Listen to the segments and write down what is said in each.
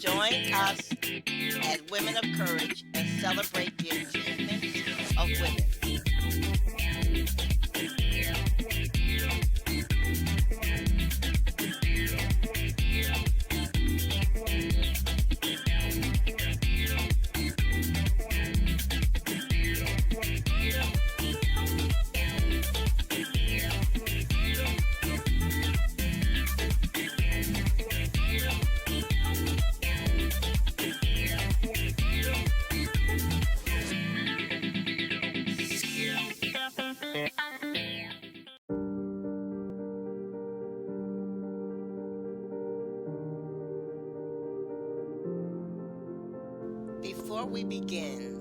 Join us at Women of Courage and celebrate the achievements of women. Before we begin,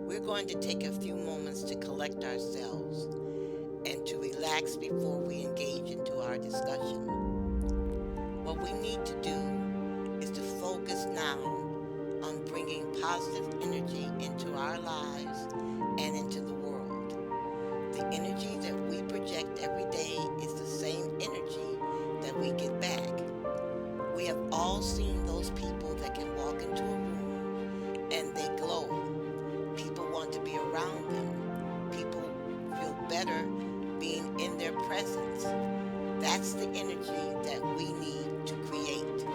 we're going to take a few moments to collect ourselves and to relax before we engage into our discussion. What we need to do is to focus now on bringing positive energy into our lives and into the world. The energy that we project every day is the same energy that we get back. We have all seen those people that can walk into a room and they glow. People want to be around them. People feel better being in their presence. That's the energy that we need to create.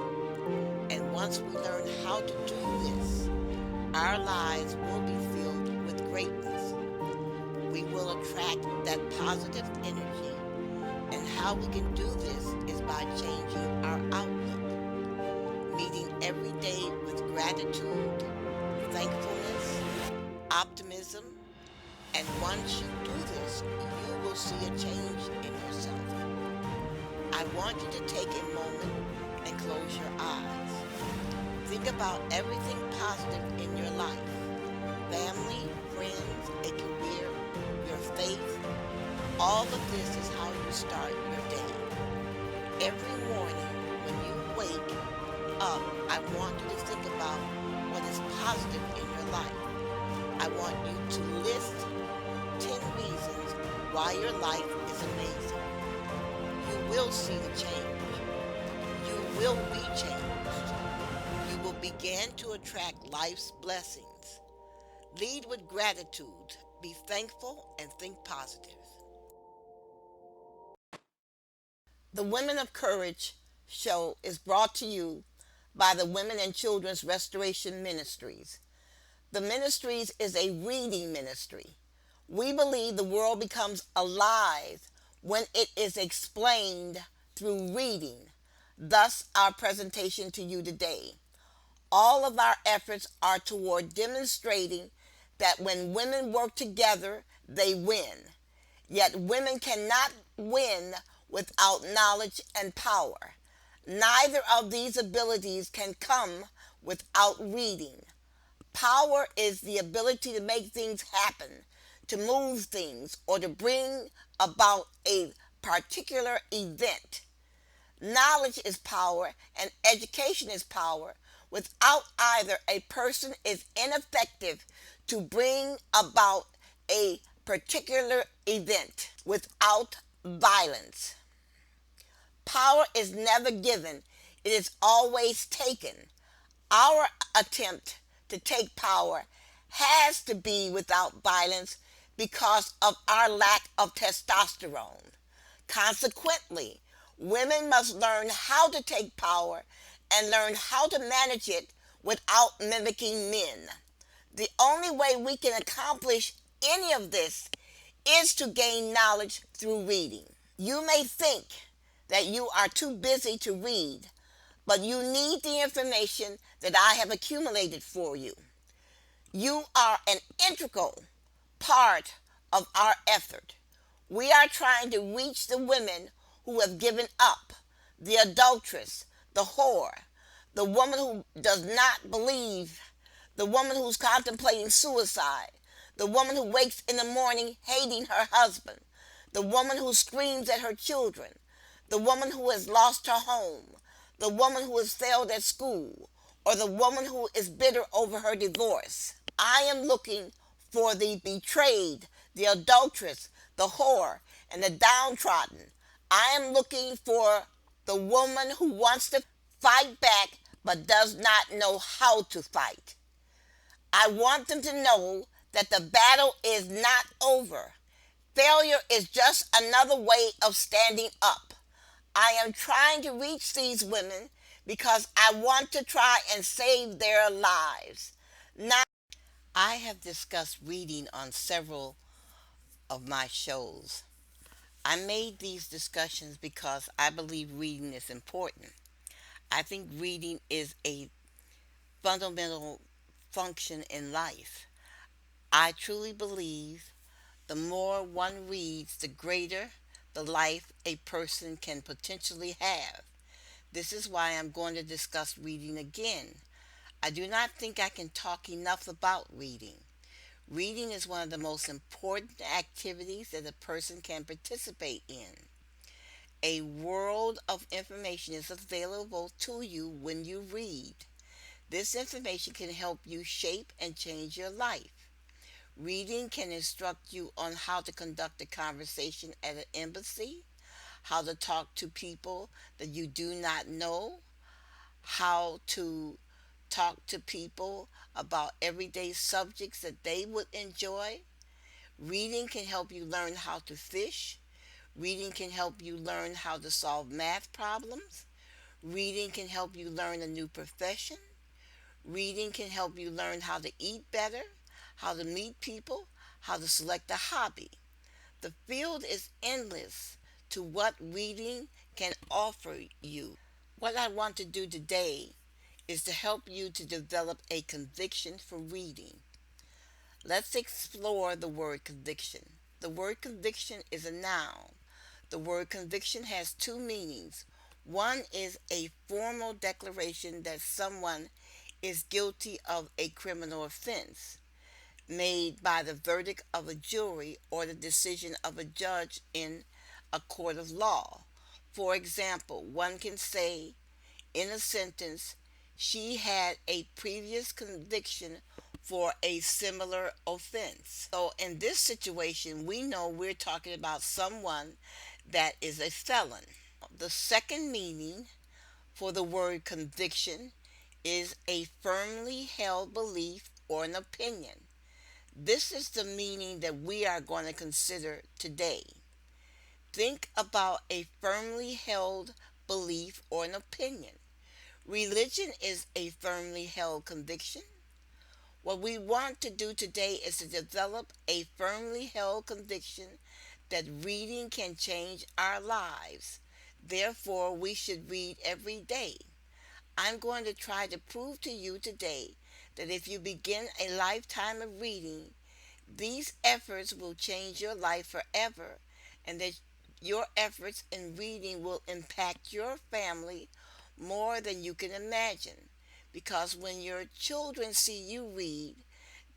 And once we learn how to do this, our lives will be filled with greatness. We will attract that positive energy. And how we can do this is by changing our outlook, meeting every day with gratitude, thankfulness, optimism, and once you do this, you will see a change in yourself. I want you to take a moment and close your eyes. Think about everything positive in your life. Family, friends, a career, your faith. All of this is how you start your day. Every morning when you wake up, I want you to think about what is positive in your life. I want you to list 10 reasons why your life is amazing. You will see the change. You will be changed. You will begin to attract life's blessings. Lead with gratitude. Be thankful and think positive. The Women of Courage show is brought to you by the Women and Children's Restoration Ministries. The Ministries is a reading ministry. We believe the world becomes alive when it is explained through reading. Thus, our presentation to you today. All of our efforts are toward demonstrating that when women work together, they win. Yet women cannot win without knowledge and power. Neither of these abilities can come without reading. Power is the ability to make things happen, to move things, or to bring about a particular event. Knowledge is power and education is power. Without either, a person is ineffective to bring about a particular event. Without violence, power is never given, it is always taken. Our attempt to take power has to be without violence because of our lack of testosterone. Consequently, women must learn how to take power and learn how to manage it without mimicking men. The only way we can accomplish any of this is to gain knowledge through reading. You may think that you are too busy to read, but you need the information that I have accumulated for you. You are an integral part of our effort. We are trying to reach the women who have given up, the adulteress, the whore, the woman who does not believe, the woman who's contemplating suicide, the woman who wakes in the morning hating her husband, the woman who screams at her children, the woman who has lost her home, the woman who has failed at school, or the woman who is bitter over her divorce. I am looking for the betrayed, the adulteress, the whore, and the downtrodden. I am looking for the woman who wants to fight back but does not know how to fight. I want them to know that the battle is not over. Failure is just another way of standing up. I am trying to reach these women because I want to try and save their lives. Now, I have discussed reading on several of my shows. I made these discussions because I believe reading is important. I think reading is a fundamental function in life. I truly believe the more one reads, the greater the life a person can potentially have. This is why I'm going to discuss reading again. I do not think I can talk enough about reading. Reading is one of the most important activities that a person can participate in. A world of information is available to you when you read. This information can help you shape and change your life. Reading can instruct you on how to conduct a conversation at an embassy, how to talk to people that you do not know, how to talk to people about everyday subjects that they would enjoy. Reading can help you learn how to fish. Reading can help you learn how to solve math problems. Reading can help you learn a new profession. Reading can help you learn how to eat better, how to meet people, how to select a hobby. The field is endless to what reading can offer you. What I want to do today is to help you to develop a conviction for reading. Let's explore the word conviction. The word conviction is a noun. The word conviction has two meanings. One is a formal declaration that someone is guilty of a criminal offense made by the verdict of a jury or the decision of a judge in a court of law. For example, one can say in a sentence, she had a previous conviction for a similar offense. So in this situation, we know we're talking about someone that is a felon. The second meaning for the word conviction is a firmly held belief or an opinion. This is the meaning that we are going to consider today. Think about a firmly held belief or an opinion. Religion is a firmly held conviction. What we want to do today is to develop a firmly held conviction that reading can change our lives. Therefore, we should read every day. I'm going to try to prove to you today that if you begin a lifetime of reading, these efforts will change your life forever, and that your efforts in reading will impact your family more than you can imagine. Because when your children see you read,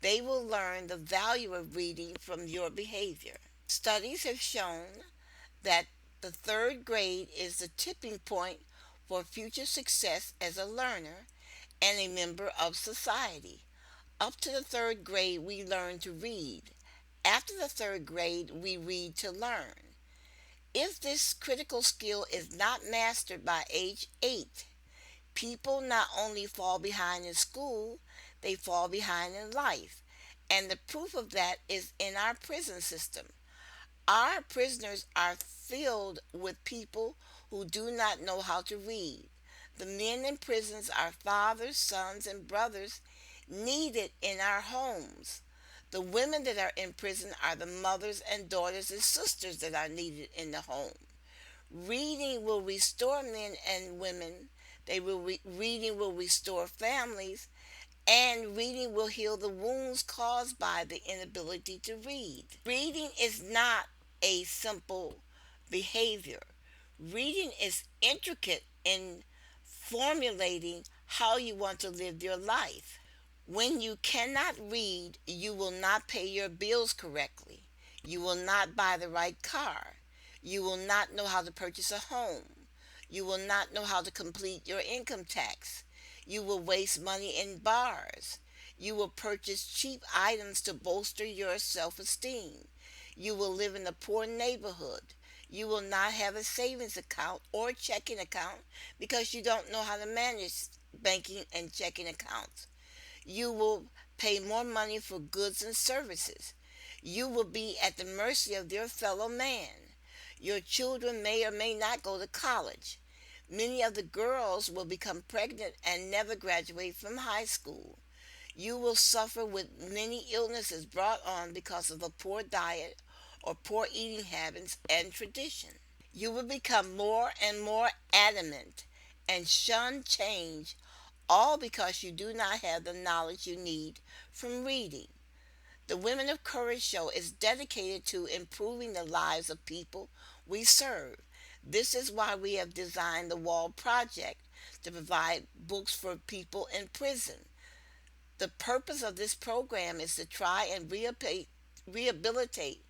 they will learn the value of reading from your behavior. Studies have shown that the third grade is the tipping point for future success as a learner and a member of society. Up to the third grade, we learn to read. After the third grade, we read to learn. If this critical skill is not mastered by age 8, people not only fall behind in school, they fall behind in life. And the proof of that is in our prison system. Our prisoners are filled with people who do not know how to read. The men in prisons are fathers, sons, and brothers needed in our homes. The women that are in prison are the mothers and daughters and sisters that are needed in the home. Reading will restore men and women. Reading will restore families, and reading will heal the wounds caused by the inability to read. Reading is not a simple behavior. Reading is intricate in formulating how you want to live your life. When you cannot read, you will not pay your bills correctly. You will not buy the right car. You will not know how to purchase a home. You will not know how to complete your income tax. You will waste money in bars. You will purchase cheap items to bolster your self-esteem. You will live in a poor neighborhood. You will not have a savings account or checking account because you don't know how to manage banking and checking accounts. You will pay more money for goods and services. You will be at the mercy of your fellow man. Your children may or may not go to college. Many of the girls will become pregnant and never graduate from high school. You will suffer with many illnesses brought on because of a poor diet or poor eating habits and tradition. You will become more and more adamant and shun change, all because you do not have the knowledge you need from reading. The Women of Courage show is dedicated to improving the lives of people we serve. This is why we have designed the Wall Project to provide books for people in prison. The purpose of this program is to try and rehabilitate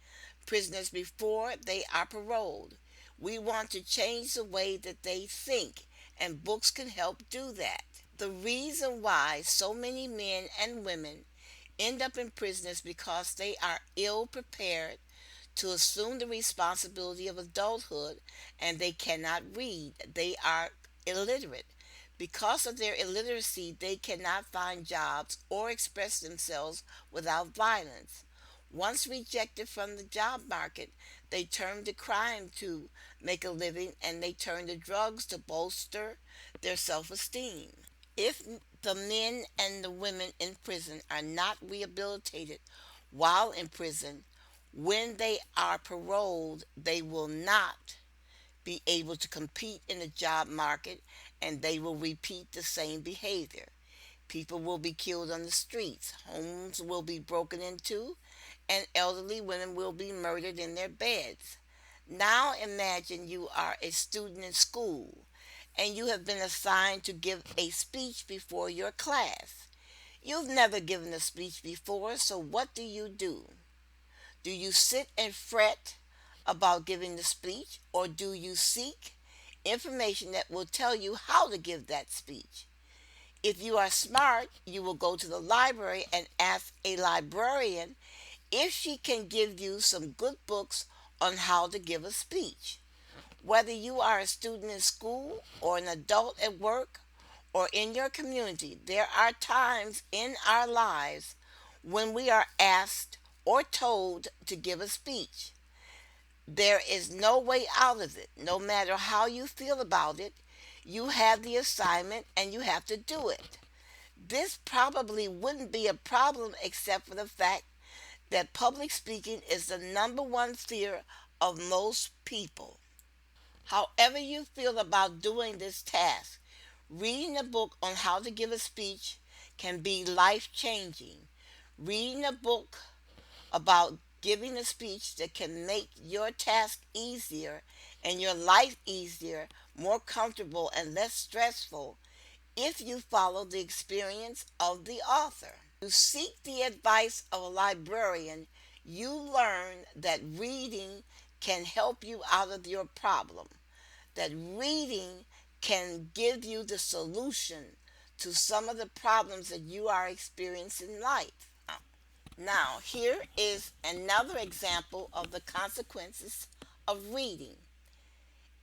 prisoners before they are paroled. We want to change the way that they think, and books can help do that. The reason why so many men and women end up in prison is because they are ill prepared to assume the responsibility of adulthood and they cannot read. They are illiterate. Because of their illiteracy, they cannot find jobs or express themselves without violence. Once rejected from the job market, they turn to crime to make a living and they turn to drugs to bolster their self esteem. If the men and the women in prison are not rehabilitated while in prison, when they are paroled, they will not be able to compete in the job market and they will repeat the same behavior. People will be killed on the streets, homes will be broken into, and elderly women will be murdered in their beds. Now imagine you are a student in school and you have been assigned to give a speech before your class. You've never given a speech before, so what do? Do you sit and fret about giving the speech, or do you seek information that will tell you how to give that speech? If you are smart, you will go to the library and ask a librarian if she can give you some good books on how to give a speech. Whether you are a student in school or an adult at work or in your community, there are times in our lives when we are asked or told to give a speech. There is no way out of it. No matter how you feel about it, you have the assignment and you have to do it. This probably wouldn't be a problem except for the fact that public speaking is the number one fear of most people. However you feel about doing this task, reading a book on how to give a speech can be life changing. Reading a book about giving a speech that can make your task easier and your life easier, more comfortable, and less stressful if you follow the experience of the author. To seek the advice of a librarian, you learn that reading can help you out of your problem, that reading can give you the solution to some of the problems that you are experiencing in life. Now, here is another example of the consequences of reading.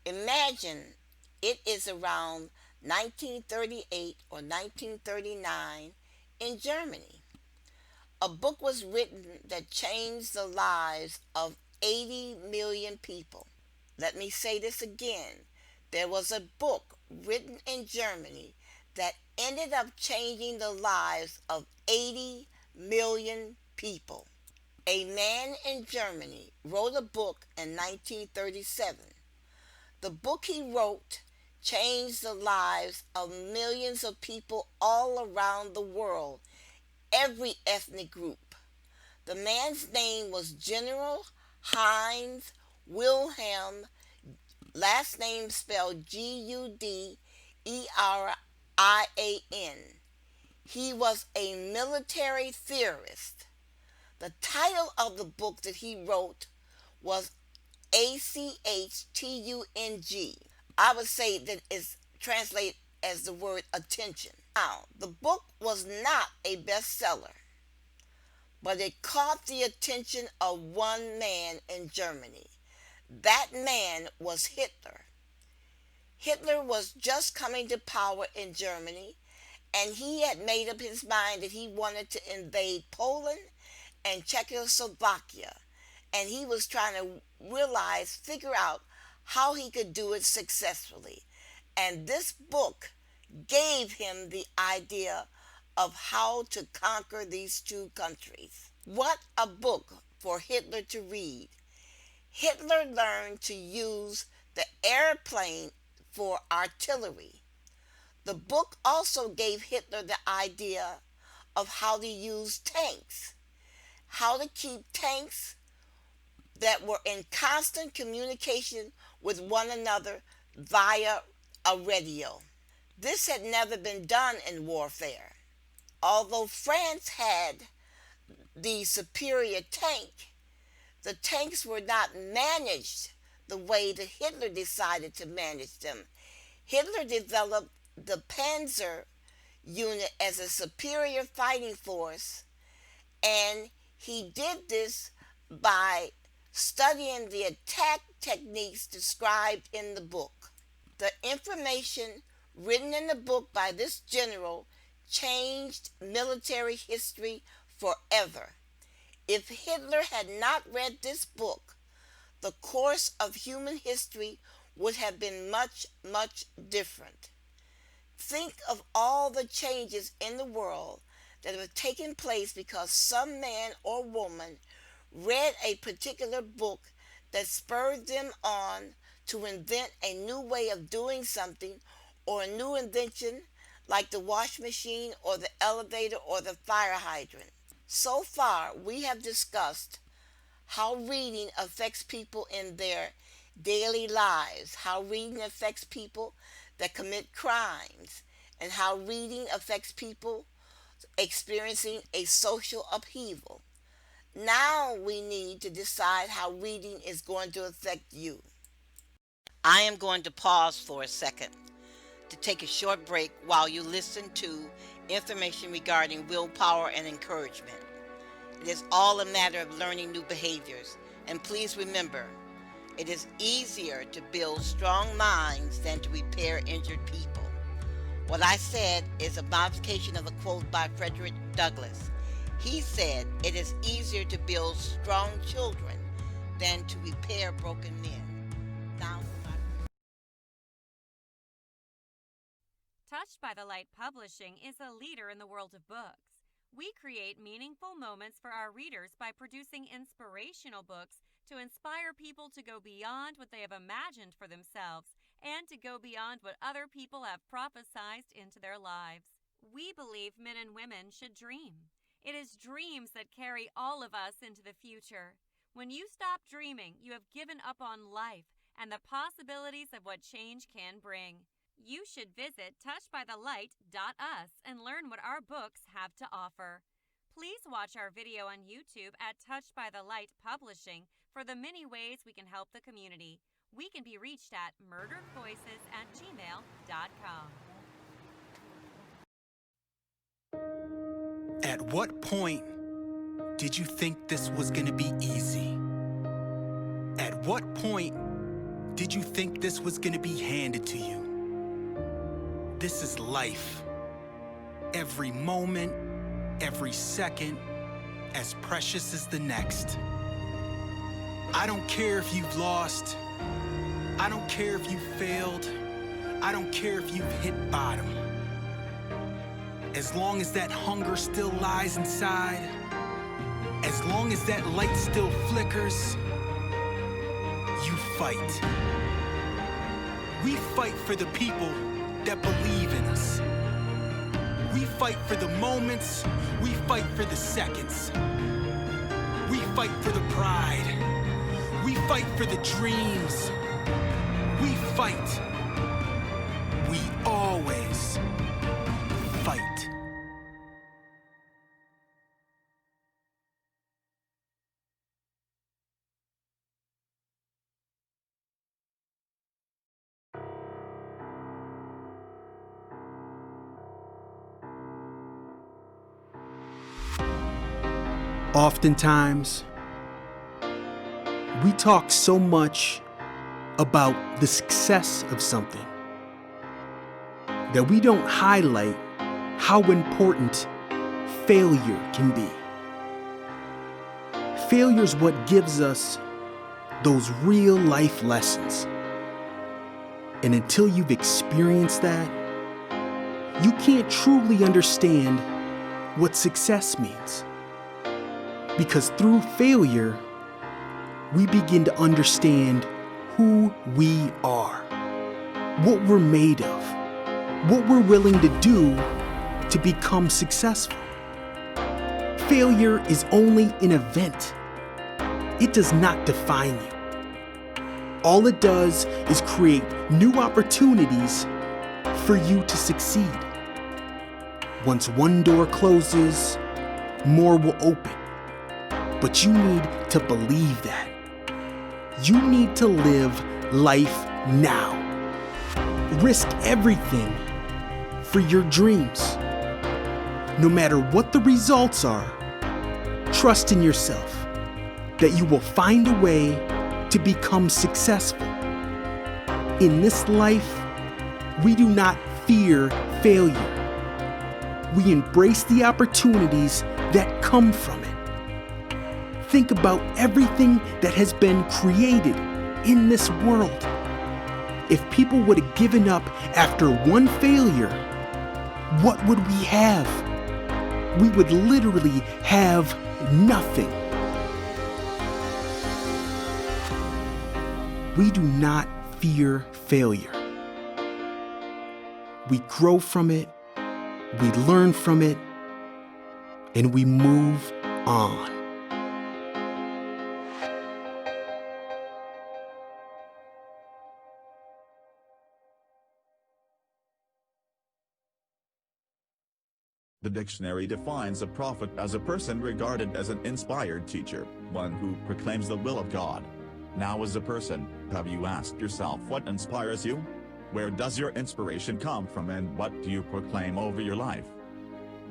Imagine it is around 1938 or 1939 in Germany. A book was written that changed the lives of 80 million people. Let me say this again. There was a book written in Germany that ended up changing the lives of 80 million people. A man in Germany wrote a book in 1937. The book he wrote changed the lives of millions of people all around the world, every ethnic group. The man's name was General Heinz Wilhelm, last name spelled Guderian. He was a military theorist. The title of the book that he wrote was ACHTUNG. I would say that it's translated as the word attention. Now, the book was not a bestseller, but it caught the attention of one man in Germany. That man was Hitler. Hitler was just coming to power in Germany, And he had made up his mind that he wanted to invade Poland and Czechoslovakia. And he was trying to figure out how he could do it successfully. And this book gave him the idea of how to conquer these two countries. What a book for Hitler to read. Hitler learned to use the airplane for artillery. The book also gave Hitler the idea of how to use tanks, how to keep tanks that were in constant communication with one another via a radio. This had never been done in warfare. Although France had the superior tank, the tanks were not managed the way that Hitler decided to manage them. Hitler developed the Panzer unit as a superior fighting force, and he did this by studying the attack techniques described in the book. The information written in the book by this general changed military history forever. If Hitler had not read this book, the course of human history would have been much, much different. Think of all the changes in the world that have taken place because some man or woman read a particular book that spurred them on to invent a new way of doing something, or a new invention like the wash machine or the elevator or the fire hydrant. So far, we have discussed how reading affects people in their daily lives, how reading affects people that commit crimes, and how reading affects people experiencing a social upheaval. Now we need to decide how reading is going to affect you. I am going to pause for a second to take a short break while you listen to information regarding willpower and encouragement. It is all a matter of learning new behaviors. And please remember, it is easier to build strong minds than to repair injured people. What I said is a modification of a quote by Frederick Douglass. He said, it is easier to build strong children than to repair broken men. Now, Touched by the Light Publishing is a leader in the world of books. We create meaningful moments for our readers by producing inspirational books to inspire people to go beyond what they have imagined for themselves and to go beyond what other people have prophesied into their lives. We believe men and women should dream. It is dreams that carry all of us into the future. When you stop dreaming, you have given up on life and the possibilities of what change can bring. You should visit touchedbythelight.us and learn what our books have to offer. Please watch our video on YouTube at Touched by the Light Publishing for the many ways we can help the community. We can be reached at murderedvoices@gmail.com. At what point did you think this was going to be easy? At what point did you think this was going to be handed to you? This is life. Every moment, every second, as precious as the next. I don't care if you've lost. I don't care if you failed. I don't care if you've hit bottom. As long as that hunger still lies inside, as long as that light still flickers, you fight. We fight for the people that believe in us. We fight for the moments, we fight for the seconds. We fight for the pride, we fight for the dreams. We fight. We always fight. Oftentimes, we talk so much about the success of something that we don't highlight how important failure can be. Failure is what gives us those real life lessons. And until you've experienced that, you can't truly understand what success means. Because through failure, we begin to understand who we are, what we're made of, what we're willing to do to become successful. Failure is only an event. It does not define you. All it does is create new opportunities for you to succeed. Once one door closes, more will open. But you need to believe that. You need to live life now. Risk everything for your dreams. No matter what the results are, trust in yourself that you will find a way to become successful. In this life, we do not fear failure. We embrace the opportunities that come from it. Think about everything that has been created in this world. If people would have given up after one failure, what would we have? We would literally have nothing. We do not fear failure. We grow from it, we learn from it, and we move on. The dictionary defines a prophet as a person regarded as an inspired teacher, one who proclaims the will of God. Now, as a person, have you asked yourself what inspires you? Where does your inspiration come from, and what do you proclaim over your life?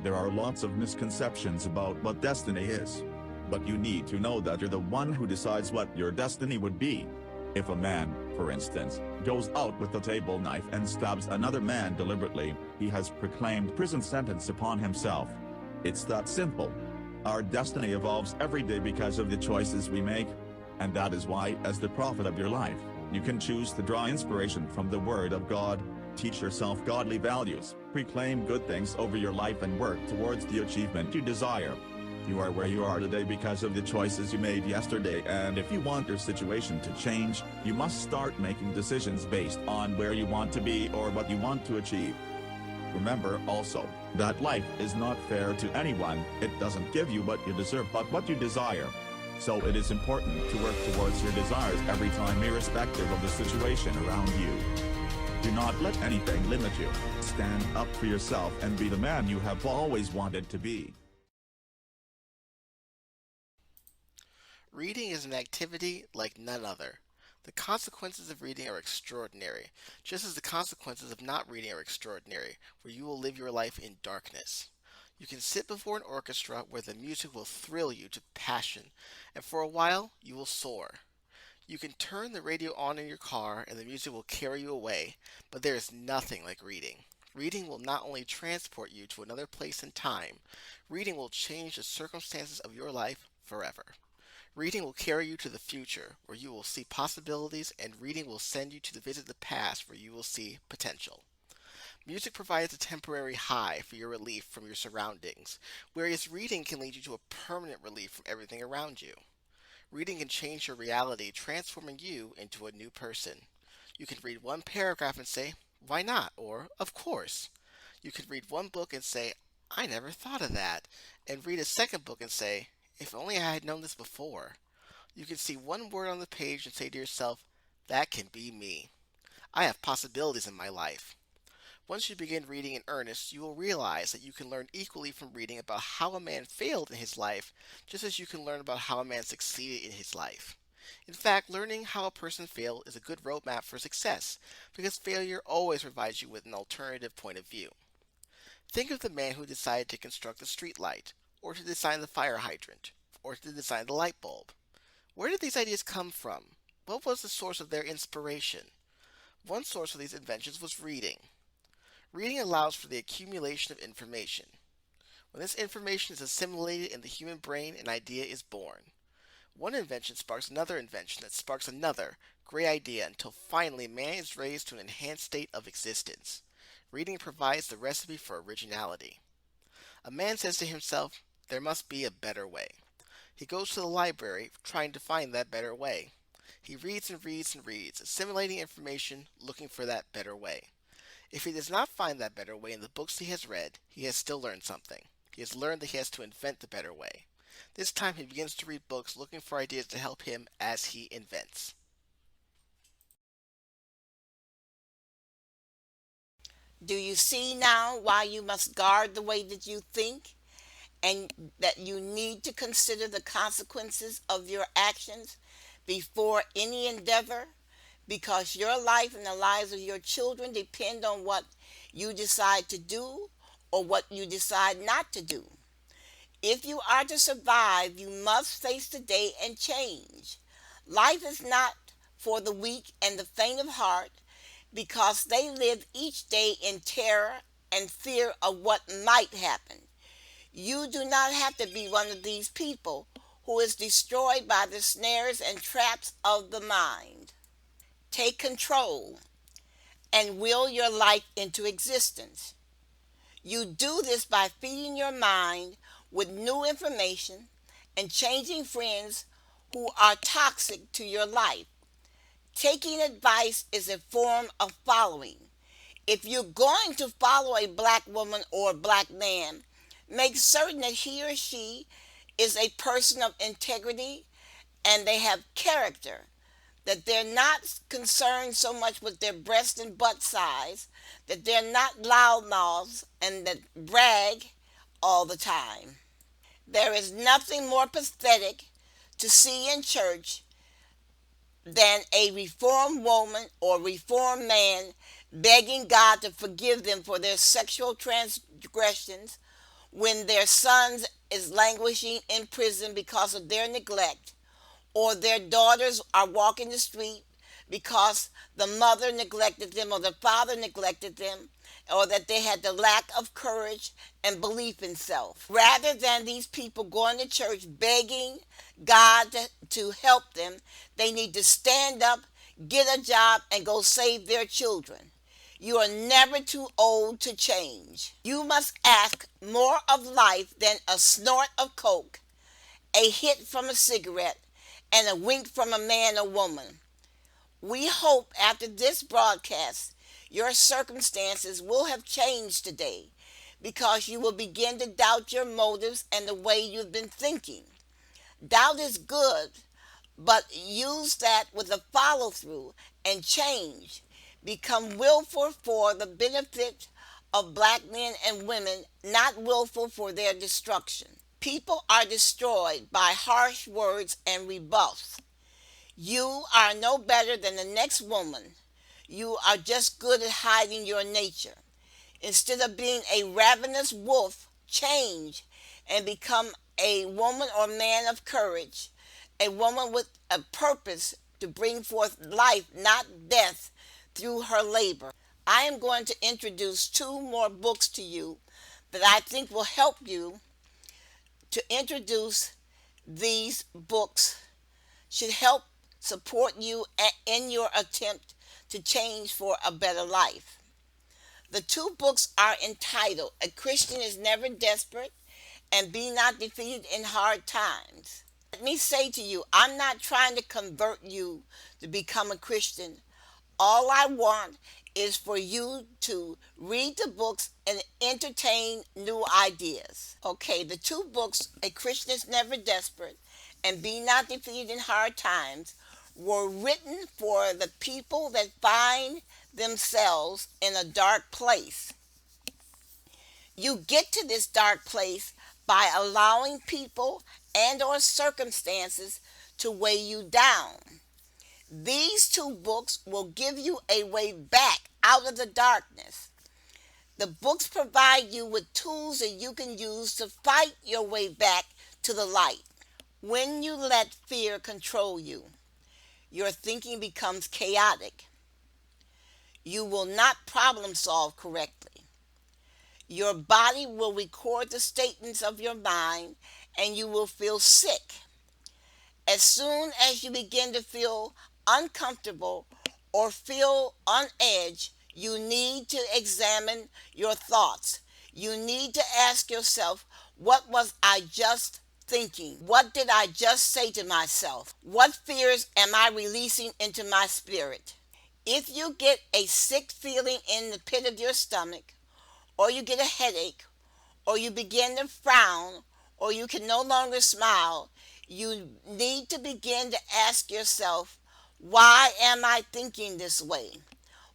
There are lots of misconceptions about what destiny is. But you need to know that you're the one who decides what your destiny would be. If a man, for instance, goes out with a table knife and stabs another man deliberately, he has proclaimed prison sentence upon himself. It's that simple. Our destiny evolves every day because of the choices we make. And that is why, as the prophet of your life, you can choose to draw inspiration from the Word of God, teach yourself godly values, proclaim good things over your life, and work towards the achievement you desire. You are where you are today because of the choices you made yesterday, and if you want your situation to change, you must start making decisions based on where you want to be or what you want to achieve. Remember also, that life is not fair to anyone. It doesn't give you what you deserve but what you desire. So it is important to work towards your desires every time, irrespective of the situation around you. Do not let anything limit you. Stand up for yourself and be the man you have always wanted to be. Reading is an activity like none other. The consequences of reading are extraordinary, just as the consequences of not reading are extraordinary, where you will live your life in darkness. You can sit before an orchestra where the music will thrill you to passion, and for a while you will soar. You can turn the radio on in your car and the music will carry you away, but there is nothing like reading. Reading will not only transport you to another place and time, reading will change the circumstances of your life forever. Reading will carry you to the future, where you will see possibilities, and reading will send you to visit the past, where you will see potential. Music provides a temporary high for your relief from your surroundings, whereas reading can lead you to a permanent relief from everything around you. Reading can change your reality, transforming you into a new person. You can read one paragraph and say, "Why not?" or "Of course." You can read one book and say, "I never thought of that," and read a second book and say, "If only I had known this before." You can see one word on the page and say to yourself, "That can be me. I have possibilities in my life." Once you begin reading in earnest, you will realize that you can learn equally from reading about how a man failed in his life, just as you can learn about how a man succeeded in his life. In fact, learning how a person failed is a good roadmap for success, because failure always provides you with an alternative point of view. Think of the man who decided to construct the street light, or to design the fire hydrant, or to design the light bulb. Where did these ideas come from? What was the source of their inspiration? One source of these inventions was reading. Reading allows for the accumulation of information. When this information is assimilated in the human brain, an idea is born. One invention sparks another invention that sparks another great idea until finally man is raised to an enhanced state of existence. Reading provides the recipe for originality. A man says to himself, "There must be a better way." He goes to the library trying to find that better way. He reads and reads and reads, assimilating information, looking for that better way. If he does not find that better way in the books he has read, he has still learned something. He has learned that he has to invent the better way. This time he begins to read books looking for ideas to help him as he invents. Do you see now why you must guard the way that you think and that you need to consider the consequences of your actions before any endeavor? Because your life and the lives of your children depend on what you decide to do or what you decide not to do. If you are to survive, you must face the day and change. Life is not for the weak and the faint of heart because they live each day in terror and fear of what might happen. You do not have to be one of these people who is destroyed by the snares and traps of the mind. Take control and will your life into existence. You do this by feeding your mind with new information and changing friends who are toxic to your life. Taking advice is a form of following. If you're going to follow a black woman or a black man, make certain that he or she is a person of integrity and they have character, that they're not concerned so much with their breast and butt size, that they're not loudmouths and that brag all the time. There is nothing more pathetic to see in church than a reformed woman or reformed man begging God to forgive them for their sexual transgressions when their son is languishing in prison because of their neglect, or their daughters are walking the street because the mother neglected them or the father neglected them, or that they had the lack of courage and belief in self. Rather than these people going to church begging God to help them, they need to stand up, get a job, and go save their children. You are never too old to change. You must ask more of life than a snort of coke, a hit from a cigarette, and a wink from a man or woman. We hope after this broadcast, your circumstances will have changed today because you will begin to doubt your motives and the way you've been thinking. Doubt is good, but use that with a follow through and change. Become willful for the benefit of black men and women, not willful for their destruction. People are destroyed by harsh words and rebuffs. You are no better than the next woman. You are just good at hiding your nature. Instead of being a ravenous wolf, change and become a woman or man of courage, a woman with a purpose to bring forth life, not death, through her labor. I am going to introduce 2 more books to you that I think will help you to introduce these books, should help support you in your attempt to change for a better life. The 2 books are entitled A Christian is Never Desperate and Be Not Defeated in Hard Times. Let me say to you, I'm not trying to convert you to become a Christian. All I want is for you to read the books and entertain new ideas. Okay, the 2 books, A Christian is Never Desperate and Be Not Defeated in Hard Times, were written for the people that find themselves in a dark place. You get to this dark place by allowing people and or circumstances to weigh you down. These 2 books will give you a way back out of the darkness. The books provide you with tools that you can use to fight your way back to the light. When you let fear control you, your thinking becomes chaotic. You will not problem solve correctly. Your body will record the statements of your mind and you will feel sick. As soon as you begin to feel uncomfortable or feel on edge, you need to examine your thoughts. You need to ask yourself, what was I just thinking? What did I just say to myself? What fears am I releasing into my spirit? If you get a sick feeling in the pit of your stomach, or you get a headache, or you begin to frown, or you can no longer smile, you need to begin to ask yourself, why am I thinking this way?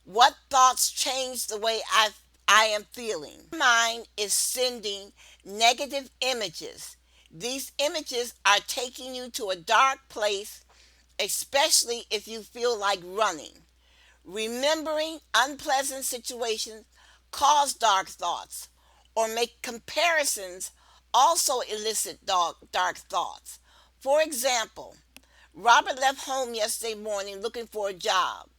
What thoughts change the way I am feeling? Your mind is sending negative images. These images are taking you to a dark place, especially if you feel like running. Remembering unpleasant situations cause dark thoughts, or make comparisons also elicit dark thoughts. For example, Robert left home yesterday morning looking for a job,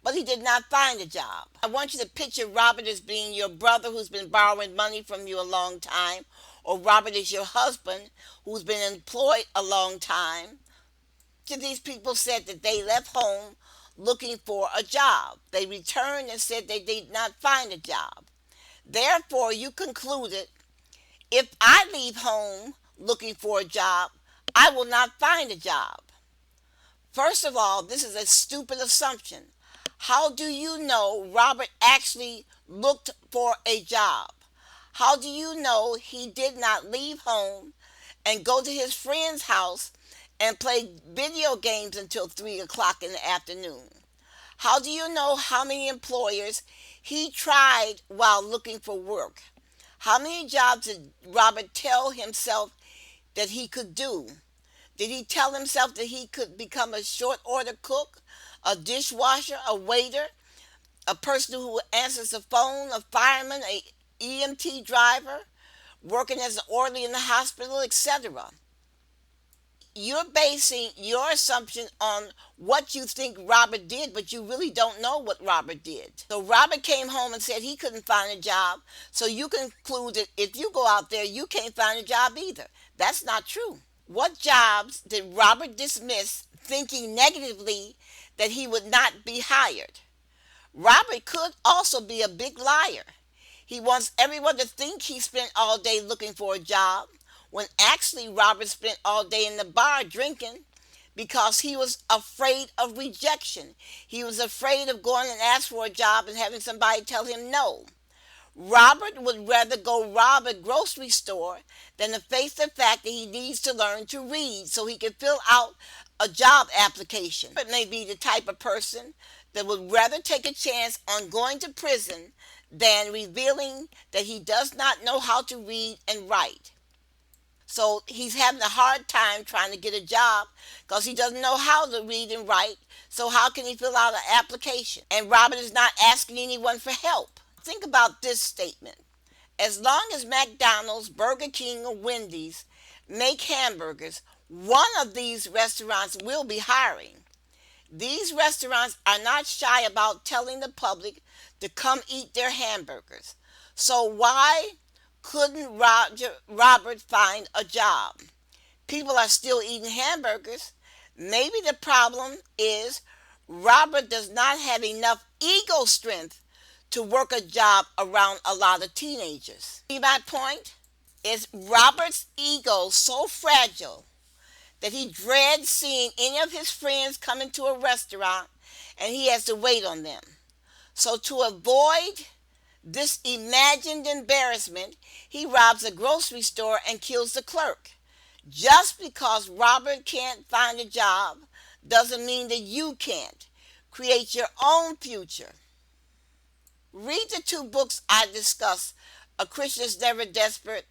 but he did not find a job. I want you to picture Robert as being your brother who's been borrowing money from you a long time, or Robert is your husband who's been employed a long time. Each of these people said that they left home looking for a job. They returned and said they did not find a job. Therefore, you concluded, if I leave home looking for a job, I will not find a job. First of all, this is a stupid assumption. How do you know Robert actually looked for a job? How do you know he did not leave home and go to his friend's house and play video games until 3 o'clock in the afternoon? How do you know how many employers he tried while looking for work? How many jobs did Robert tell himself that he could do? Did he tell himself that he could become a short order cook, a dishwasher, a waiter, a person who answers the phone, a fireman, a EMT driver, working as an orderly in the hospital, etc.? You're basing your assumption on what you think Robert did, but you really don't know what Robert did. So Robert came home and said he couldn't find a job, so you conclude that if you go out there, you can't find a job either. That's not true. What jobs did Robert dismiss thinking negatively that he would not be hired? Robert could also be a big liar. He wants everyone to think he spent all day looking for a job, when actually Robert spent all day in the bar drinking because he was afraid of rejection. He was afraid of going and ask for a job and having somebody tell him no. Robert would rather go rob a grocery store than to face the fact that he needs to learn to read so he can fill out a job application. It may be the type of person that would rather take a chance on going to prison than revealing that he does not know how to read and write. So he's having a hard time trying to get a job because he doesn't know how to read and write. So how can he fill out an application? And Robert is not asking anyone for help. Think about this statement. As long as McDonald's, Burger King, or Wendy's make hamburgers, one of these restaurants will be hiring. These restaurants are not shy about telling the public to come eat their hamburgers. So why couldn't Robert find a job? People are still eating hamburgers. Maybe the problem is Robert does not have enough ego strength to work a job around a lot of teenagers. See my point? Is Robert's ego so fragile that he dreads seeing any of his friends come into a restaurant and he has to wait on them? So to avoid this imagined embarrassment, he robs a grocery store and kills the clerk. Just because Robert can't find a job doesn't mean that you can't. Create your own future. Read the 2 books I discussed, A Christian is Never Desperate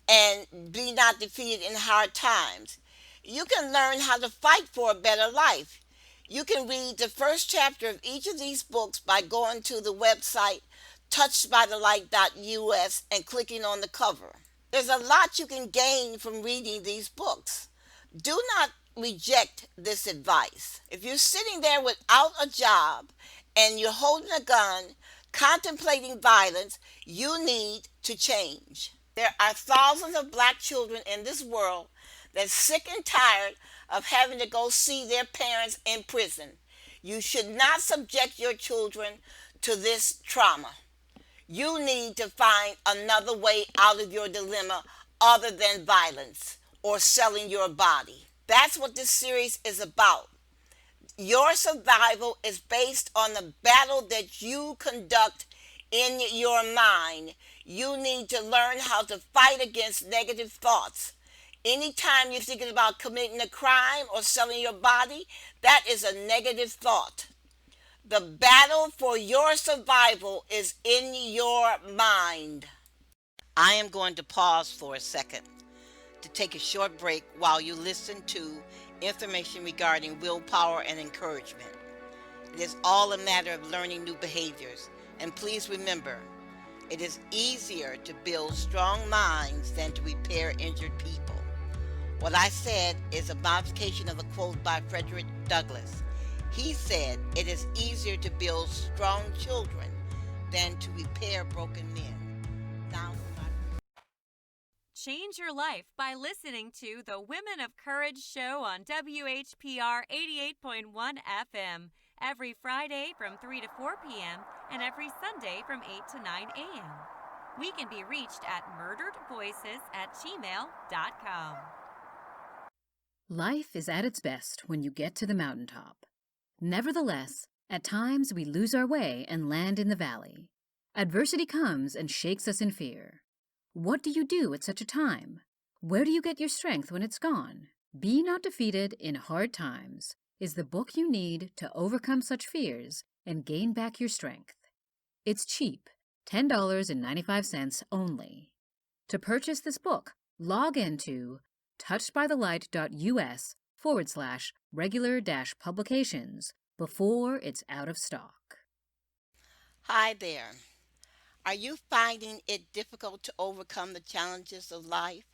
and Be Not Defeated in Hard Times. You can learn how to fight for a better life. You can read the first chapter of each of these books by going to the website touchedbythelight.us and clicking on the cover. There's a lot you can gain from reading these books. Do not reject this advice. If you're sitting there without a job and you're holding a gun contemplating violence, you need to change. There are thousands of black children in this world that's sick and tired of having to go see their parents in prison. You should not subject your children to this trauma. You need to find another way out of your dilemma other than violence or selling your body. That's what this series is about. Your survival is based on the battle that you conduct in your mind. You need to learn how to fight against negative thoughts. Anytime you're thinking about committing a crime or selling your body, that is a negative thought. The battle for your survival is in your mind. I am going to pause for a second to take a short break while you listen to information regarding willpower and encouragement. It is all a matter of learning new behaviors. And please remember, it is easier to build strong minds than to repair injured people. What I said is a modification of a quote by Frederick Douglass. He said, "It is easier to build strong children than to repair broken men." Now, Change your life by listening to the Women of Courage show on WHPR 88.1 FM every Friday from 3 to 4 p.m. and every Sunday from 8 to 9 a.m. We can be reached at murderedvoices@gmail.com. Life is at its best when you get to the mountaintop. Nevertheless, at times we lose our way and land in the valley. Adversity comes and shakes us in fear. What do you do at such a time? Where do you get your strength when it's gone? Be Not Defeated in Hard Times is the book you need to overcome such fears and gain back your strength. It's cheap, $10.95 only. To purchase this book, log into touchedbythelight.us/regular-publications before it's out of stock. hi there. Are you finding it difficult to overcome the challenges of life?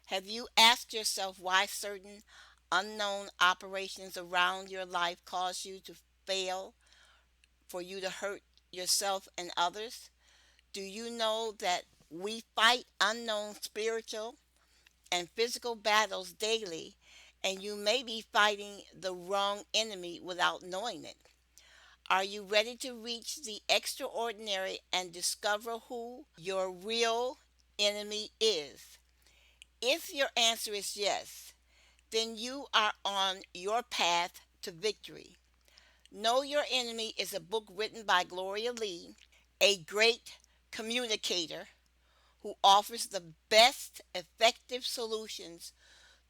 Have you asked yourself why certain unknown operations around your life cause you to fail, for you to hurt yourself and others? Do you know that we fight unknown spiritual and physical battles daily, and you may be fighting the wrong enemy without knowing it? Are you ready to reach the extraordinary and discover who your real enemy is? If your answer is yes, then you are on your path to victory. Know Your Enemy is a book written by Gloria Lee, a great communicator who offers the best effective solutions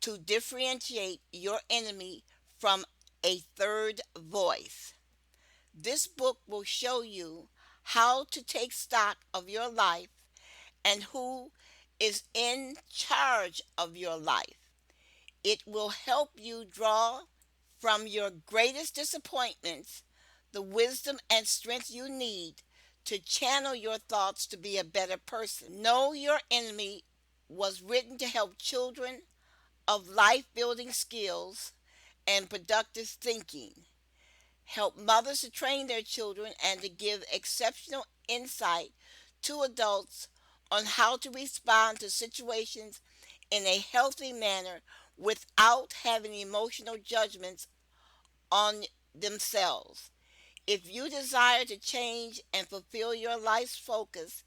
to differentiate your enemy from a third voice. This book will show you how to take stock of your life and who is in charge of your life. It will help you draw from your greatest disappointments the wisdom and strength you need to channel your thoughts to be a better person. Know Your Enemy was written to help children of life-building skills and productive thinking, help mothers to train their children, and to give exceptional insight to adults on how to respond to situations in a healthy manner without having emotional judgments on themselves. If you desire to change and fulfill your life's focus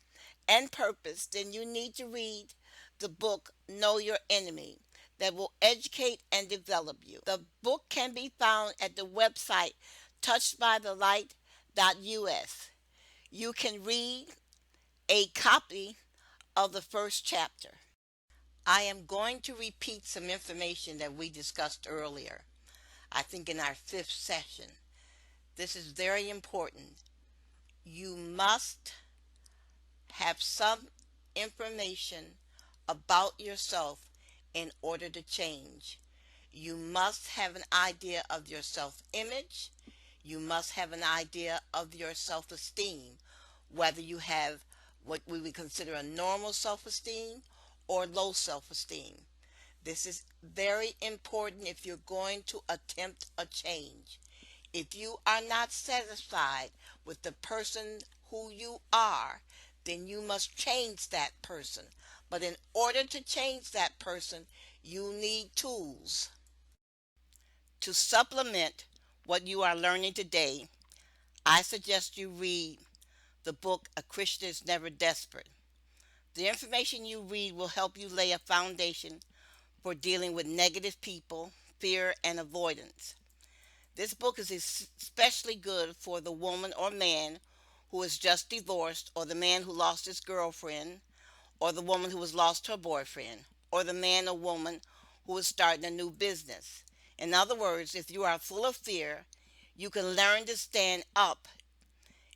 and purpose, then you need to read the book Know Your Enemy that will educate and develop you. The book can be found at the website touchedbythelight.us. You can read a copy of the first chapter. I am going to repeat some information that we discussed earlier, I think in our 5th session. This is very important. You must have some information about yourself in order to change. You must have an idea of your self-image. You must have an idea of your self-esteem, whether you have what we would consider a normal self-esteem or low self-esteem. This is very important if you're going to attempt a change. If you are not satisfied with the person who you are, then you must change that person. But in order to change that person, you need tools. To supplement what you are learning today, I suggest you read the book A Christian is Never Desperate. The information you read will help you lay a foundation for dealing with negative people, fear, and avoidance. This book is especially good for the woman or man who is just divorced, or the man who lost his girlfriend, or the woman who has lost her boyfriend, or the man or woman who is starting a new business. In other words, if you are full of fear, you can learn to stand up.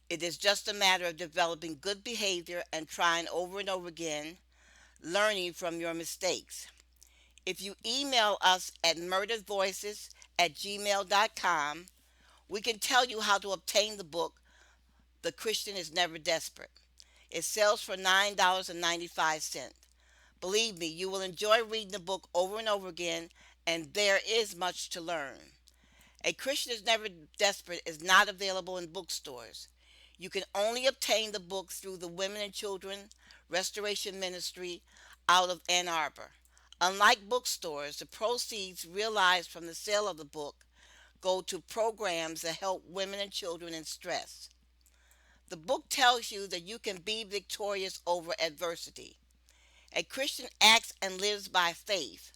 It is just a matter of developing good behavior and trying over and over again, learning from your mistakes. If you email us at murderedvoices@gmail.com, we can tell you how to obtain the book, The Christian is Never Desperate. It sells for $9.95. Believe me, you will enjoy reading the book over and over again, and there is much to learn. A Christian is Never Desperate is not available in bookstores. You can only obtain the book through the Women and Children Restoration Ministry out of Ann Arbor. Unlike bookstores, the proceeds realized from the sale of the book go to programs that help women and children in stress. The book tells you that you can be victorious over adversity. A Christian acts and lives by faith.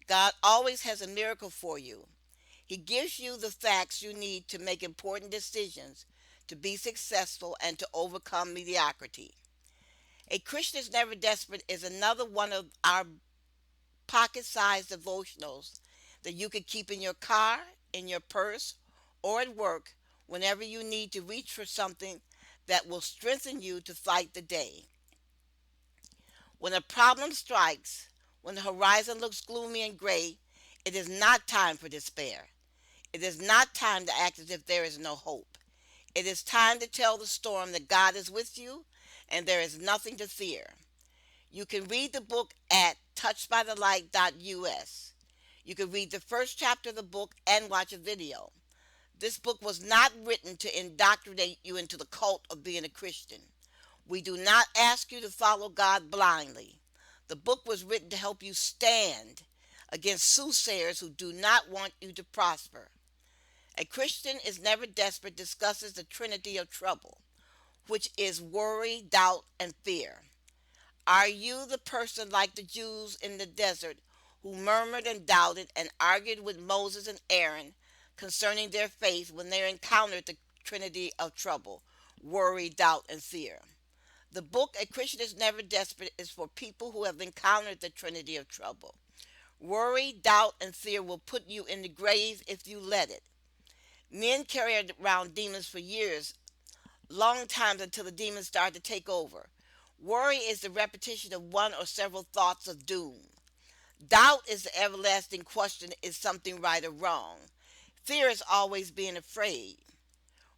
God always has a miracle for you. He gives you the facts you need to make important decisions, to be successful, and to overcome mediocrity. A Christian is Never Desperate is another one of our pocket-sized devotionals that you could keep in your car, in your purse, or at work whenever you need to reach for something that will strengthen you to fight the day. When a problem strikes, when the horizon looks gloomy and gray, it is not time for despair. It is not time to act as if there is no hope. It is time to tell the storm that God is with you and there is nothing to fear. You can read the book at touchedbythelight.us. You can read the first chapter of the book and watch a video. This book was not written to indoctrinate you into the cult of being a Christian. We do not ask you to follow God blindly. The book was written to help you stand against soothsayers who do not want you to prosper. A Christian is Never Desperate discusses the trinity of trouble, which is worry, doubt, and fear. Are you the person like the Jews in the desert who murmured and doubted and argued with Moses and Aaron concerning their faith when they encountered the trinity of trouble, worry, doubt, and fear? The book A Christian is Never Desperate is for people who have encountered the trinity of trouble. Worry, doubt, and fear will put you in the grave if you let it. Men carried around demons for years, long times until the demons start to take over. Worry is the repetition of one or several thoughts of doom. Doubt is the everlasting question, is something right or wrong? Fear is always being afraid.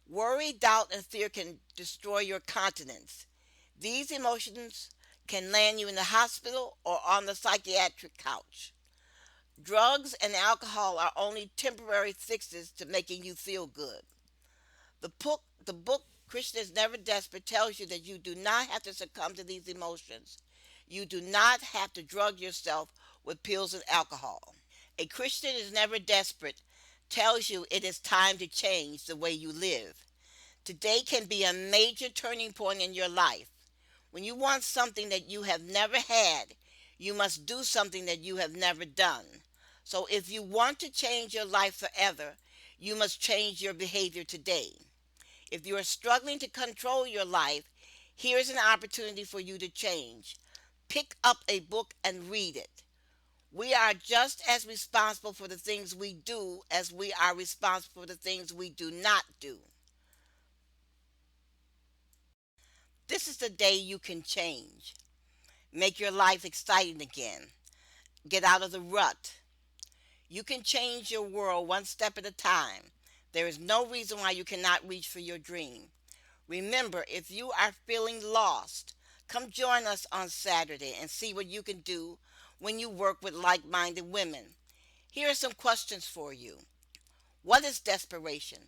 Worry, doubt, and fear can destroy your continence. These emotions can land you in the hospital or on the psychiatric couch. Drugs and alcohol are only temporary fixes to making you feel good. The book Christian is Never Desperate tells you that you do not have to succumb to these emotions. You do not have to drug yourself with pills and alcohol. A Christian is Never Desperate tells you it is time to change the way you live. Today can be a major turning point in your life. When you want something that you have never had, you must do something that you have never done. So if you want to change your life forever, you must change your behavior today. If you are struggling to control your life, here's an opportunity for you to change. Pick up a book and read it. We are just as responsible for the things we do as we are responsible for the things we do not do. This is the day you can change. Make your life exciting again. Get out of the rut. You can change your world one step at a time. There is no reason why you cannot reach for your dream. Remember, if you are feeling lost, come join us on Saturday and see what you can do when you work with like-minded women. Here are some questions for you. What is desperation?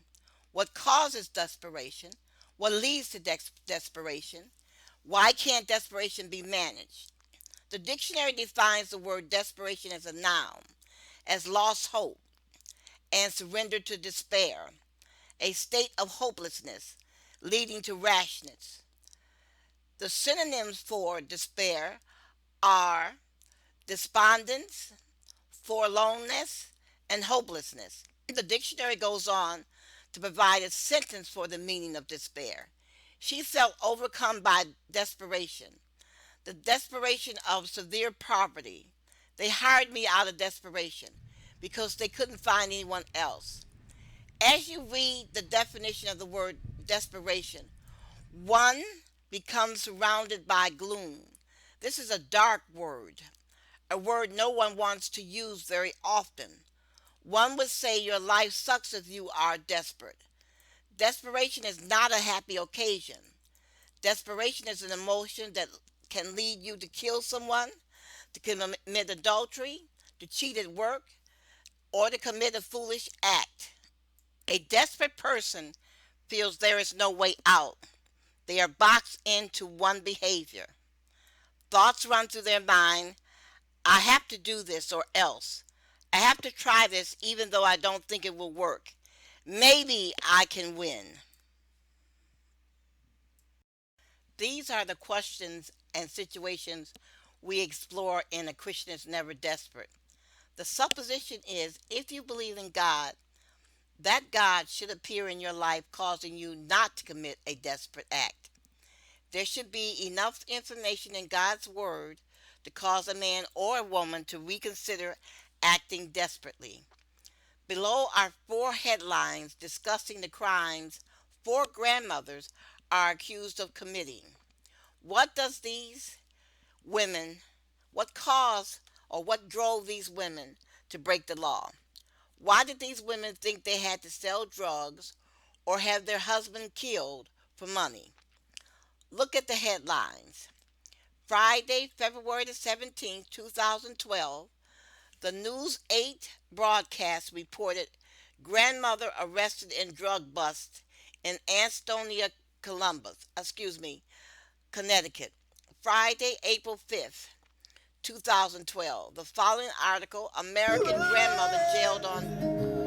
What causes desperation? What leads to desperation? Why can't desperation be managed? The dictionary defines the word desperation as a noun, as lost hope and surrender to despair, a state of hopelessness leading to rashness. The synonyms for despair are despondence, forlornness, and hopelessness. The dictionary goes on to provide a sentence for the meaning of despair. She felt overcome by desperation, the desperation of severe poverty. They hired me out of desperation because they couldn't find anyone else. As you read the definition of the word desperation, one becomes surrounded by gloom. This is a dark word, a word no one wants to use very often. One would say your life sucks if you are desperate. Desperation is not a happy occasion. Desperation is an emotion that can lead you to kill someone, to commit adultery, to cheat at work, or to commit a foolish act. A desperate person feels there is no way out. They are boxed into one behavior. Thoughts run through their mind. I have to do this or else. I have to try this even though I don't think it will work. Maybe I can win. These are the questions and situations we explore in A Christian is Never Desperate. The supposition is if you believe in God, that God should appear in your life causing you not to commit a desperate act. There should be enough information in God's Word to cause a man or a woman to reconsider acting desperately. Below are 4 headlines discussing the crimes 4 grandmothers are accused of committing. What does these women, what caused or what drove these women to break the law? Why did these women think they had to sell drugs or have their husband killed for money? Look at the headlines. Friday, February the 17th, 2012, the News 8 broadcast reported grandmother arrested in drug bust in Ansonia, Connecticut. Friday, April 5th, 2012. The following article, American grandmother jailed on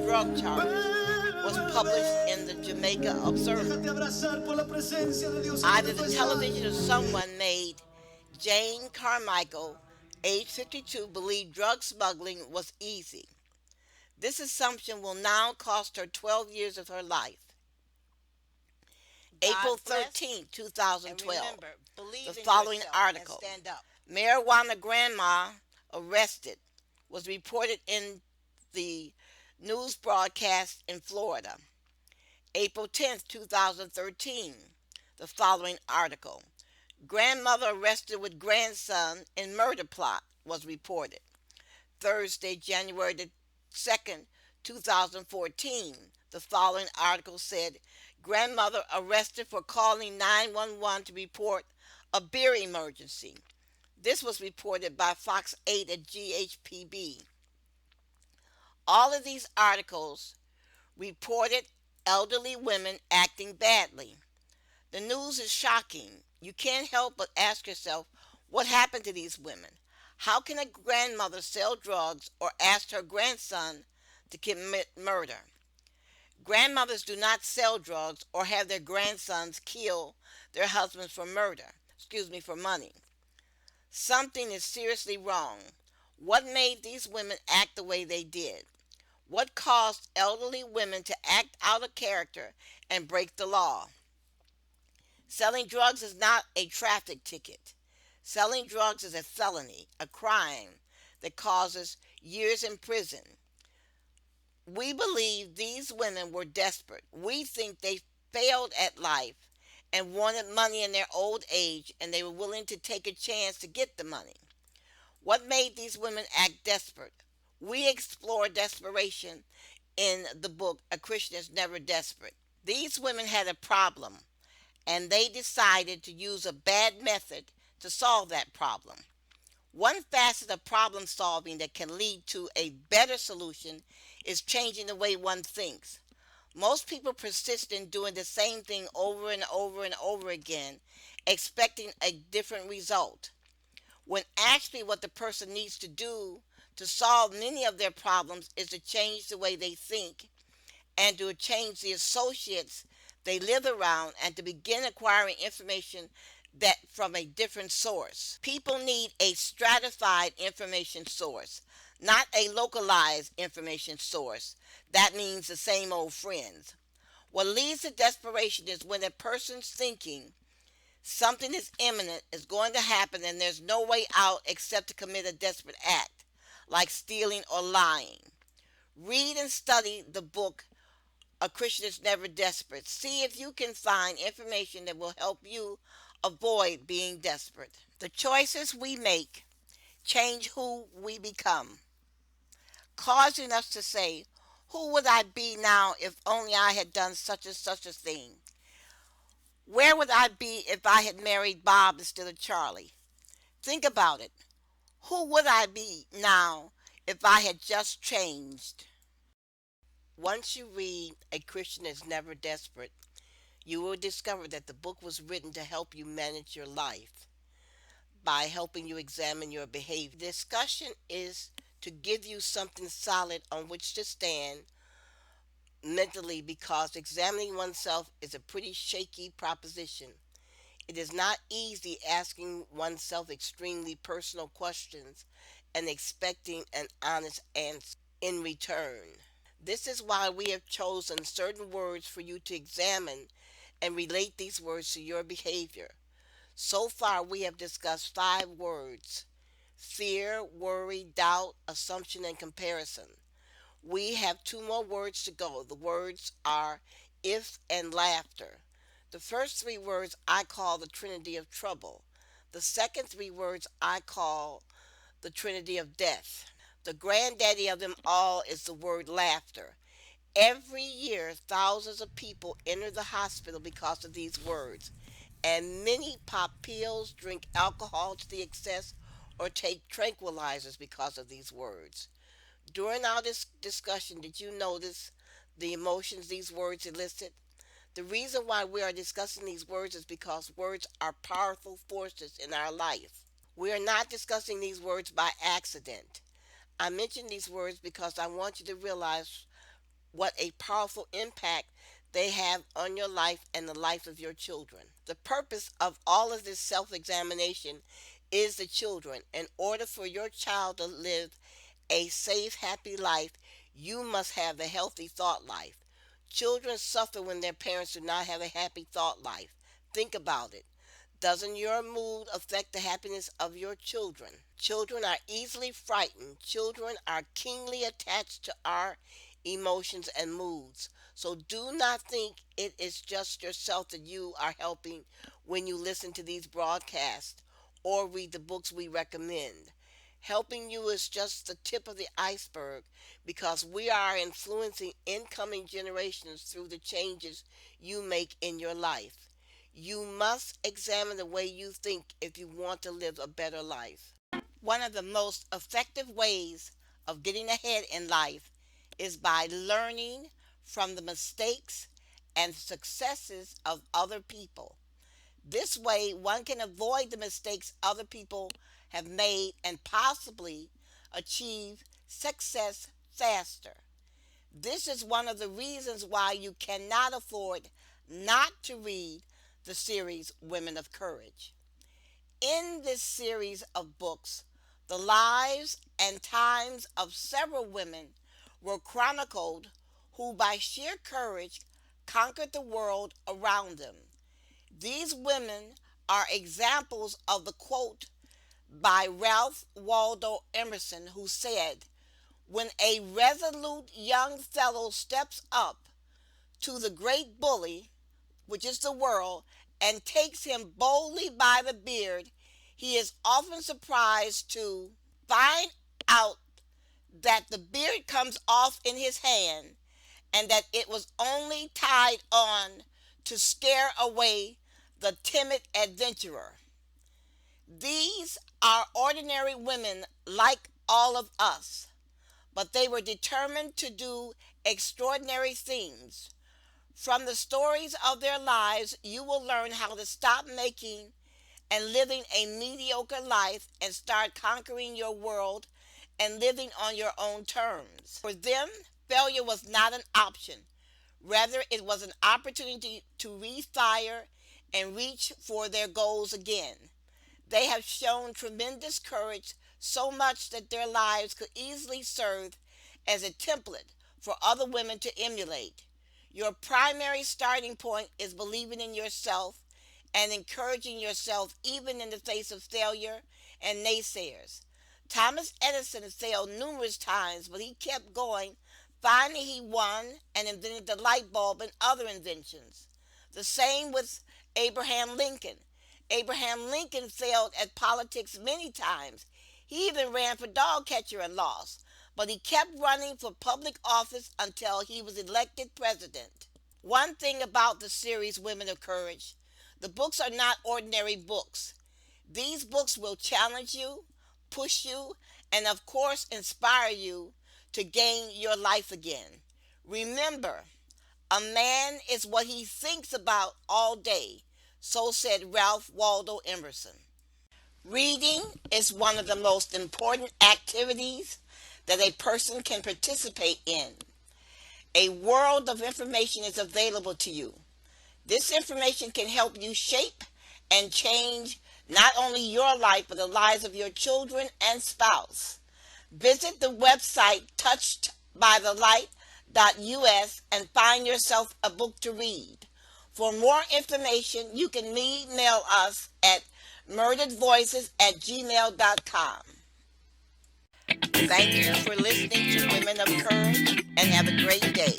drug charges, was published in the Jamaica Observer. Either the television or someone made Jane Carmichael, age 52, believe drug smuggling was easy. This assumption will now cost her 12 years of her life. April 13, 2012. Remember, the following article, marijuana grandma arrested, was reported in the news broadcast in Florida. April 10, 2013. The following article, grandmother arrested with grandson in murder plot, was reported. Thursday, January the 2nd, 2014. The following article said, grandmother arrested for calling 911 to report a beer emergency. This was reported by Fox 8 at GHPB. All of these articles reported elderly women acting badly. The news is shocking. You can't help but ask yourself, what happened to these women? How can a grandmother sell drugs or ask her grandson to commit murder? Grandmothers do not sell drugs or have their grandsons kill their husbands for money. Something is seriously wrong. What made these women act the way they did? What caused elderly women to act out of character and break the law? Selling drugs is not a traffic ticket. Selling drugs is a felony, a crime that causes years in prison. We believe these women were desperate. We think they failed at life and wanted money in their old age, and they were willing to take a chance to get the money. What made these women act desperate? We explore desperation in the book A Christian is Never Desperate. These women had a problem, and they decided to use a bad method to solve that problem. One facet of problem solving that can lead to a better solution is changing the way one thinks. Most people persist in doing the same thing over and over and over again, expecting a different result, when actually what the person needs to do to solve many of their problems is to change the way they think and to change the associates they live around and to begin acquiring information that from a different source. People need a stratified information source, not a localized information source. That means the same old friends. What leads to desperation is when a person's thinking something is imminent, is going to happen, and there's no way out except to commit a desperate act, like stealing or lying. Read and study the book A Christian is Never Desperate. See if you can find information that will help you avoid being desperate. The choices we make change who we become, causing us to say, who would I be now if only I had done such and such a thing? Where would I be if I had married Bob instead of Charlie? Think about it. Who would I be now if I had just changed? Once you read A Christian is Never Desperate, you will discover that the book was written to help you manage your life by helping you examine your behavior. The discussion is to give you something solid on which to stand mentally, because examining oneself is a pretty shaky proposition. It is not easy asking oneself extremely personal questions and expecting an honest answer in return. This is why we have chosen certain words for you to examine and relate these words to your behavior. So far, we have discussed 5 words: fear, worry, doubt, assumption, and comparison. We have 2 more words to go. The words are if and laughter. The first 3 words I call the Trinity of trouble. The second 3 words I call the Trinity of death. The granddaddy of them all is the word laughter. Every year, thousands of people enter the hospital because of these words, and many pop pills, drink alcohol to the excess, or take tranquilizers because of these words. During our discussion, did you notice the emotions these words elicit? The reason why we are discussing these words is because words are powerful forces in our life. We are not discussing these words by accident. I mention these words because I want you to realize what a powerful impact they have on your life and the life of your children. The purpose of all of this self-examination is the children. In order for your child to live a safe, happy life, you must have a healthy thought life. Children suffer when their parents do not have a happy thought life. Think about it. Doesn't your mood affect the happiness of your children? Children are easily frightened. Children are keenly attached to our emotions and moods. So do not think it is just yourself that you are helping when you listen to these broadcasts or read the books we recommend. Helping you is just the tip of the iceberg, because we are influencing incoming generations through the changes you make in your life. You must examine the way you think if you want to live a better life. One of the most effective ways of getting ahead in life is by learning from the mistakes and successes of other people. This way, one can avoid the mistakes other people have made and possibly achieve success faster. This is one of the reasons why you cannot afford not to read the series Women of Courage. In this series of books, the lives and times of several women were chronicled who by sheer courage conquered the world around them. These women are examples of the quote by Ralph Waldo Emerson, who said, "When a resolute young fellow steps up to the great bully, which is the world, and takes him boldly by the beard, he is often surprised to find out that the beard comes off in his hand and that it was only tied on to scare away the timid adventurer." These are ordinary women like all of us, but they were determined to do extraordinary things. From the stories of their lives, you will learn how to stop making and living a mediocre life and start conquering your world and living on your own terms. For them, failure was not an option. Rather, it was an opportunity to refire and reach for their goals again. They have shown tremendous courage, so much that their lives could easily serve as a template for other women to emulate. Your primary starting point is believing in yourself and encouraging yourself even in the face of failure and naysayers. Thomas Edison failed numerous times, but he kept going. Finally, he won and invented the light bulb and other inventions. The same with Abraham Lincoln. Abraham Lincoln failed at politics many times. He even ran for dog catcher and lost, but he kept running for public office until he was elected president. One thing about the series Women of Courage, the books are not ordinary books. These books will challenge you, push you, and of course inspire you to gain your life again. Remember, a man is what he thinks about all day. So said Ralph Waldo Emerson. Reading is one of the most important activities that a person can participate in. A world of information is available to you. This information can help you shape and change not only your life, but the lives of your children and spouse. Visit the website touchedbythelight.us and find yourself a book to read. For more information, you can email us at murderedvoices@gmail.com. Thank you for listening to Women of Courage, and have a great day.